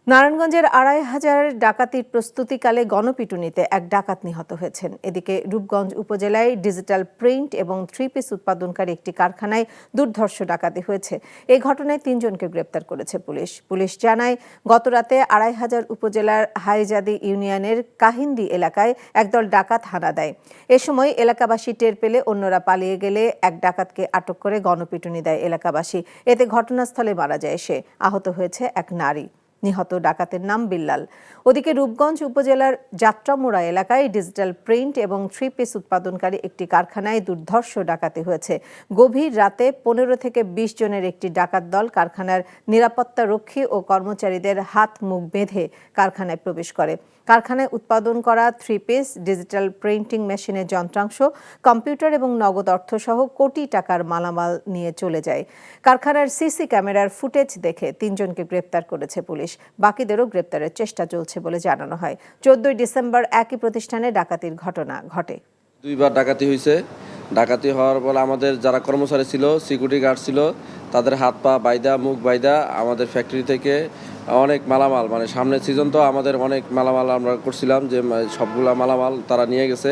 নারায়ণগঞ্জের ২৫০০ ডাকাতির প্রস্তুতিকালে গণপিটুনিতে এক ডাকাত নিহত হয়েছেন। এদিকে রূপগঞ্জ উপজেলায় ডিজিটাল প্রিন্ট এবং 3 পিস উৎপাদনকারী একটি কারখানায় দুর্ধর্ষ ডাকাতি হয়েছে। এই ঘটনায় ৩ জনকে গ্রেপ্তার করেছে পুলিশ জানায়, গতরাতে ২৫০০ উপজেলার হাইজাদি ইউনিয়নের কাহিন্দি এলাকায় একদল ডাকাত হানা দেয়। এ সময় এলাকাবাসী টের পেলে অন্যরা পালিয়ে গেলে এক ডাকাতকে আটক করে গণপিটুনি দেয় এলাকাবাসী। এতে ঘটনাস্থলে মারা যায় সে। আহত হয়েছে এক নারী। নিহত ডাকাতের নাম বিল্লাল। ওদিকে রূপগঞ্জ উপজেলার যাত্রামোড়া এলাকায় ডিজিটাল প্রিন্ট এবং 3 পিস উৎপাদনকারী একটি কারখানায় দুর্ধর্ষ ডাকাতি হয়েছে। গভীর রাতে ১৫ থেকে ২০ জনের একটি ডাকাত দল কারখানার নিরাপত্তা রক্ষী ও কর্মচারীদের হাত মুখ বেঁধে কারখানায় প্রবেশ করে। কারখানায় উৎপাদন করা 3 পিস, ডিজিটাল প্রিন্টিং মেশিনের যন্ত্রাংশ, কম্পিউটার এবং নগদ অর্থসহ কোটি টাকার মালামাল নিয়ে চলে যায়। কারখানার সিসি ক্যামেরার ফুটেজ দেখে ৩ জনকে গ্রেপ্তার করেছে পুলিশ। বাকিদেরও গ্রেপ্তারের চেষ্টা চলছে বলে জানানো হয়। ১৪ ডিসেম্বর একই প্রতিষ্ঠানে ডাকাতির ঘটনা ঘটে। ২বার ডাকাতি হয়েছে। ডাকাতি হওয়ার পর আমাদের যারা কর্মচারী ছিল, সিকিউরিটি গার্ড ছিল, তাদের হাত পা বাইদা, মুখ বাইদা আমাদের ফ্যাক্টরি থেকে অনেক মালামাল, সামনের সিজন তো আমাদের অনেক মালামাল আমরা করছিলাম, যে সবগুলা মালামাল তারা নিয়ে গেছে।